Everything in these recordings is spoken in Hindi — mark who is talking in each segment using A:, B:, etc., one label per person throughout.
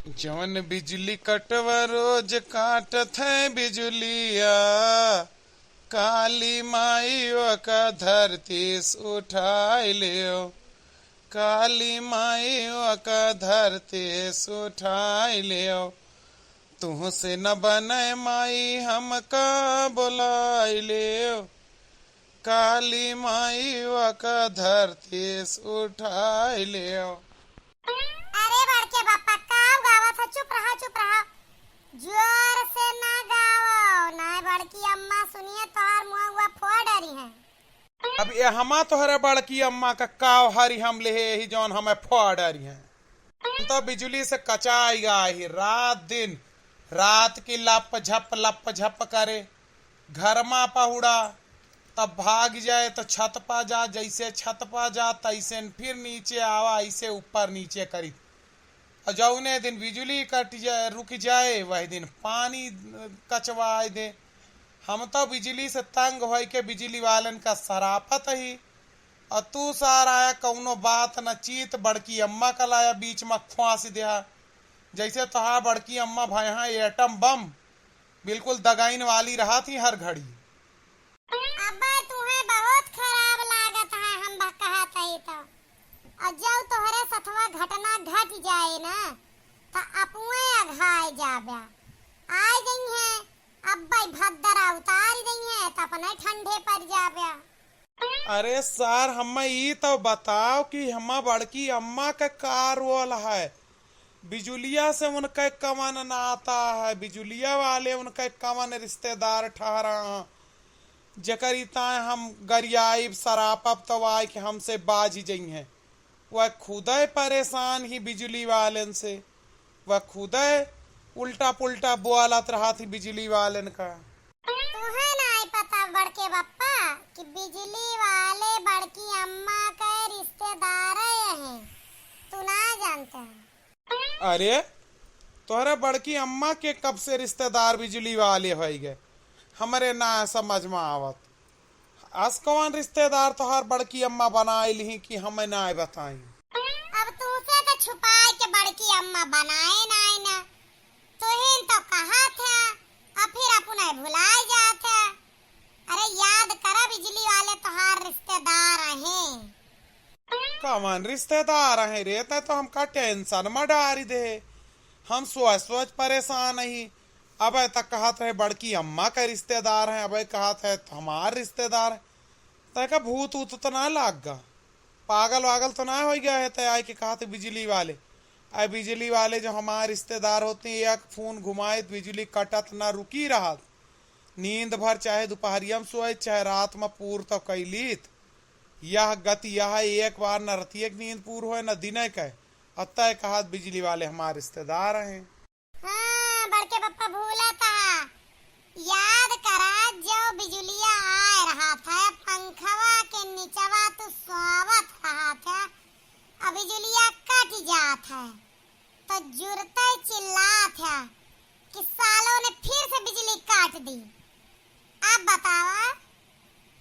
A: जवन बिजली कटवा रोज काटत है बिजुलिया, काली माईवा का धरती उठाई लियो, काली माईवा का धरती उठाई लियो। तुहसे न बने माई हमका बुलाई लियो, काली माईवा का धरती उठाई लियो।
B: अरे बड़के बापा काव गावा था, चुप रहा चुप रहा, जोर से ना गावो ना। बड़की अम्मा सुनिए तोहर मुंह फोड़ डरी है।
A: अब ये हमा तोहरे बड़की अम्मा का काव हरी हम ले ही जौन हमें फोड़ डरी है। तो बिजली से कचाई गाही रात दिन, रात की लप झप करे, घर में पहुड़ा तब भाग जाए तो छत पा जा, जैसे छत पा जा तैसे फिर नीचे आवा, ऐसे ऊपर नीचे करी। और जौने दिन बिजली कट जाए रुक जाए वह दिन पानी कचवाए दे। हम तो बिजली से तंग हो के बिजली वालन का सरापत ही। और तू सारा कौनो बात न चीत बड़की अम्मा का लाया बीच में फांस दिया, जैसे तोहार बड़की अम्मा भैया एटम बम बिल्कुल दगाइन वाली रहा थी हर घड़ी।
B: अब्बा तुम्हें बहुत खराब लागत है हम कहत हई तो। और जब तोहरे सथवा घटना घट जाए ना तो अपुए अघाए जाबे आ गई है। अब्बा भद्दरा उतार गई है तो अपने ठंडे पड़ जाबे।
A: अरे सर हमें ये तो बताओ कि हमा बड़की अम्मा का का रोल है। बिजुलिया से उनका कमन नाता है, बिजुलिया वाले उनका कमन रिश्तेदार ठहरा जकरीता हम गरियाब सरापब तो आए कि हमसे बाज जई हैं। वह खुद परेशान ही बिजली वालन से, वह खुद उल्टा पुल्टा बोलत रहा थी बिजली वालन का।
B: तुम्हें नहीं पता बड़के बप्पा कि बिजली वाले बड़की अम्मा के रिश्तेदार हैं, तू ना जानता है।
A: अरे तोहरे बड़की अम्मा के कब से रिश्तेदार बिजली वाले हो गए, हमारे ना समझ में आवत। आज कौन रिश्तेदार तोहर बड़की अम्मा बनाए ली कि हमें ना बताई।
B: अब तुमसे तो छुपाए के बड़की अम्मा बनाए ना, तुहिन तो कहा था अब फिर अपने भुलाए जाते। अरे याद करा बिजली वाले तोहार रिश्तेदार हैं।
A: कौन रिश्तेदार है रे, तो हमका टेंशन में डारी दे, हम सोच परेशान नहीं। अब तक कहत है बड़की अम्मा का रिश्तेदार है, अब कहत है हमार रिश्तेदार है। तय भूत ऊत तो ना लाग गा, पागल वागल तो ना हो गया है। तय आए के कहते बिजली वाले, आए बिजली वाले जो हमारे रिश्तेदार होते हैं एक फोन घुमाए बिजली कटत ना रुकी रहा, नींद भर चाहे दोपहरिया में सोए चाहे रात में पूर तो कैलीत। यह गति यह एक बार न रतिये नींद पूर हो न दिन के। अतः कहा बिजली वाले हमारे रिश्तेदार हैं।
B: हाँ बड़के पप्पा भूला था, याद करा जो बिजलिया आए रहा था पंखवा के नीचवा तो सोवत रहा था, अब बिजलिया कट जात है तो जुरते चिल्लात है कि सालों ने फिर से बिजली काट दी। अब बतावा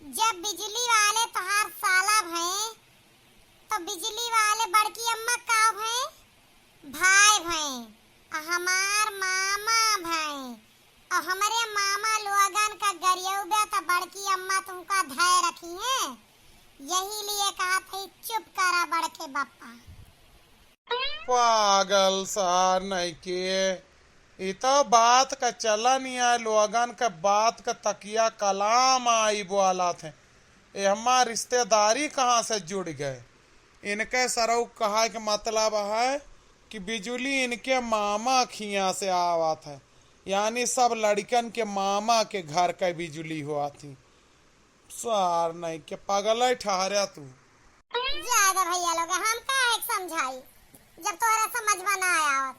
B: जब बिजली वाले तोहार साला भय तो बिजली वाले बड़की अम्मा का भय भाई भय हमार मामा भाई और हमारे मामा लोगन का गरियौबे तो बड़की अम्मा तुमका धैर्य रखी है। यही लिए कहा था चुप करा बड़के बापा।
A: पागल सार नहीं के तो बात का चला नहीं है, लोगन का बात का तकिया कलाम आई बोला थे। ये हमार रिश्तेदारी कहाँ से जुड़ गए। इनके सरऊ कहा के मतलब है कि बिजली इनके मामा खिया से आवत है, यानी सब लड़कन के मामा के घर का बिजली हुआ थी। सार नहीं के पागल ठहरा तू।
B: ज्यादा भैया लोग हम का एक समझाई जब तोरा समझ में ना आया,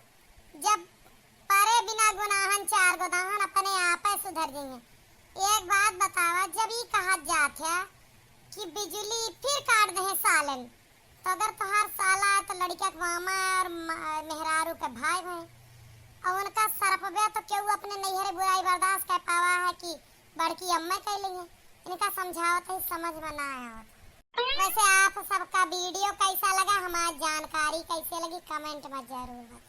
B: जब परे बिना गुनाहन चार गुनाहन अपने आप सुधर जाएंगे। एक बात बतावा, जब ये कहा जात है कि बिजली फिर काट दे सालन, तो अगर तोहार साला है तो लड़का के मामा और मेहरारू के भाई भाई और उनका सरपबे तो क्यों अपने नैहरे बुराई बर्दाश्त कर पावा है कि बड़की अम्मा कह लेंगे। इनका समझावत ही समझ में ना आया। वैसे आप सबका वीडियो कैसा लगा, हमारी जानकारी कैसे लगी कमेंट में जरूर बताएं।